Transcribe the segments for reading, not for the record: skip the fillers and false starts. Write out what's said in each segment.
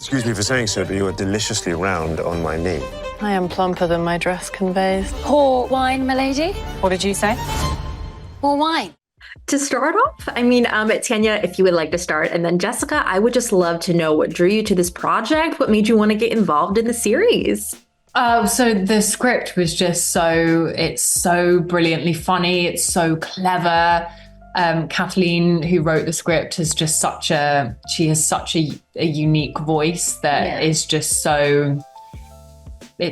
Excuse me for saying so, but you are deliciously round on my knee. I am plumper than my dress conveys. Pour wine, milady. What did you say? Pour wine. To start off, I mean, Tanya, if you would like to start, and then Jessica, I would just love to know what drew you to this project, what made you want to get involved in the series? So the script was just it's so brilliantly funny. It's so clever. Kathleen, who wrote the script, has just she has such a unique voice that is just so,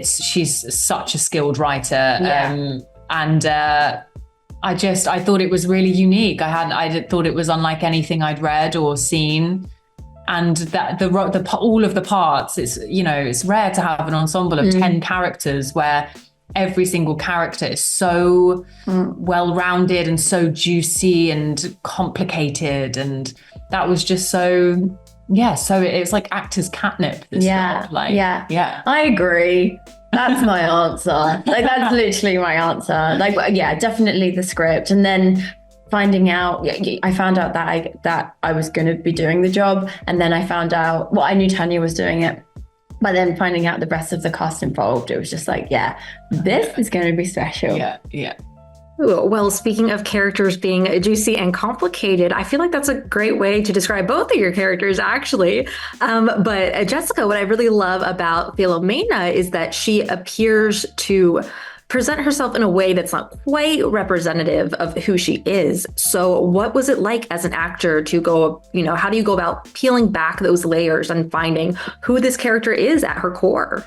she's such a skilled writer. I thought it was really unique. I thought it was unlike anything I'd read or seen. And that all of the parts, it's rare to have an ensemble of 10 characters where every single character is so well-rounded and so juicy and complicated. And that was just so it's like actors' catnip. Yeah. I agree. That's my answer. That's literally my answer. Definitely the script. And then I found out that I was going to be doing the job. And then I found out, I knew Tanya was doing it. But then finding out the rest of the cast involved, it was just this is going to be special. Yeah. Ooh, well, speaking of characters being juicy and complicated, I feel like that's a great way to describe both of your characters, actually. But Jessica, what I really love about Filomena is that she appears to present herself in a way that's not quite representative of who she is. So what was it like as an actor to go, how do you go about peeling back those layers and finding who this character is at her core?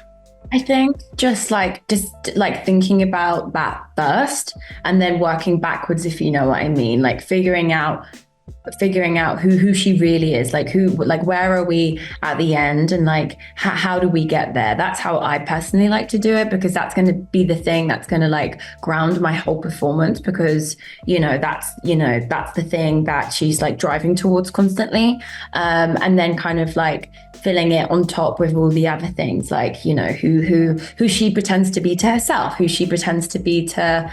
I think just thinking about that first and then working backwards, if you know what I mean, figuring out who she really is, where are we at the end, and how do we get there? That's how I personally like to do it, because that's going to be the thing that's going to ground my whole performance, because that's the thing that she's driving towards constantly, and then kind of filling it on top with all the other things, who she pretends to be to herself, who she pretends to be to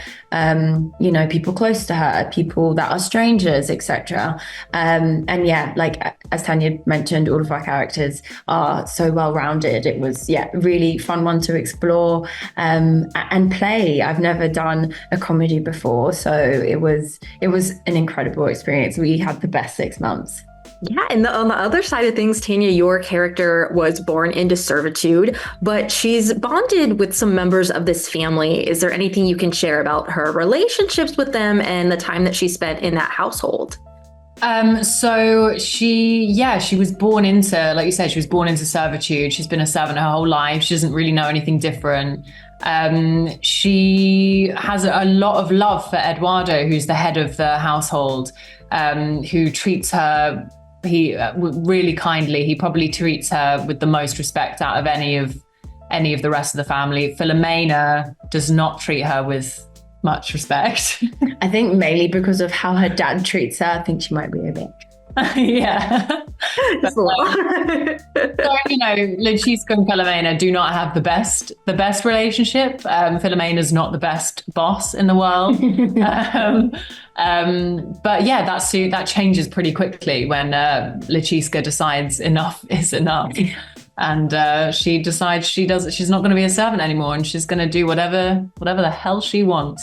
people close to her, people that are strangers, etc. As Tanya mentioned, all of our characters are so well-rounded. It was really fun one to explore and play. I've never done a comedy before, so it was an incredible experience. We had the best 6 months. Yeah, and on the other side of things, Tanya, your character was born into servitude, but she's bonded with some members of this family. Is there anything you can share about her relationships with them and the time that she spent in that household? So she was born into, like you said, she was born into servitude. She's been a servant her whole life. She doesn't really know anything different. She has a lot of love for Eduardo, who's the head of the household, who treats her really kindly. He probably treats her with the most respect out of any of the rest of the family. Filomena does not treat her with much respect. I think mainly because of how her dad treats her. I think she might be a bitch. Yeah. So, Licisca and Filomena do not have the best relationship. Filomena's not the best boss in the world. But yeah, that changes pretty quickly when Licisca decides enough is enough. And she decides she's not going to be a servant anymore, and she's going to do whatever the hell she wants.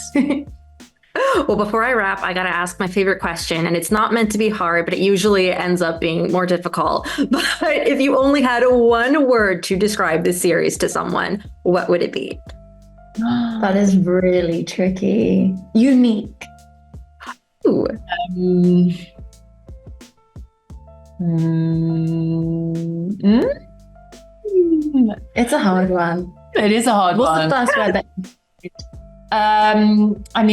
Well, before I wrap, I got to ask my favorite question, and it's not meant to be hard, but it usually ends up being more difficult. But if you only had one word to describe this series to someone, what would it be? That is really tricky. Unique. Ooh. It's a hard one. It is a hard one. What's the first word that...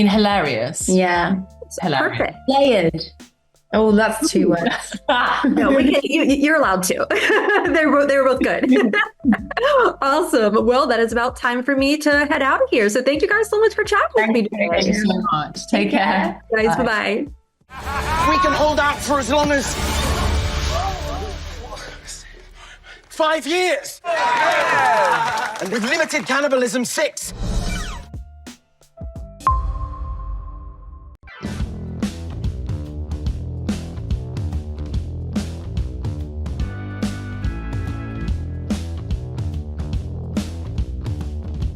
hilarious. Yeah. Hilarious. Perfect. Layered. Oh, that's 2 words. No, you're allowed to. They were both good. Awesome. Well, that is about time for me to head out of here. So thank you guys so much for chatting with me today. Thank you so much. Take care. Guys, bye-bye. We can hold out for as long as 5 years. And with limited cannibalism, 6.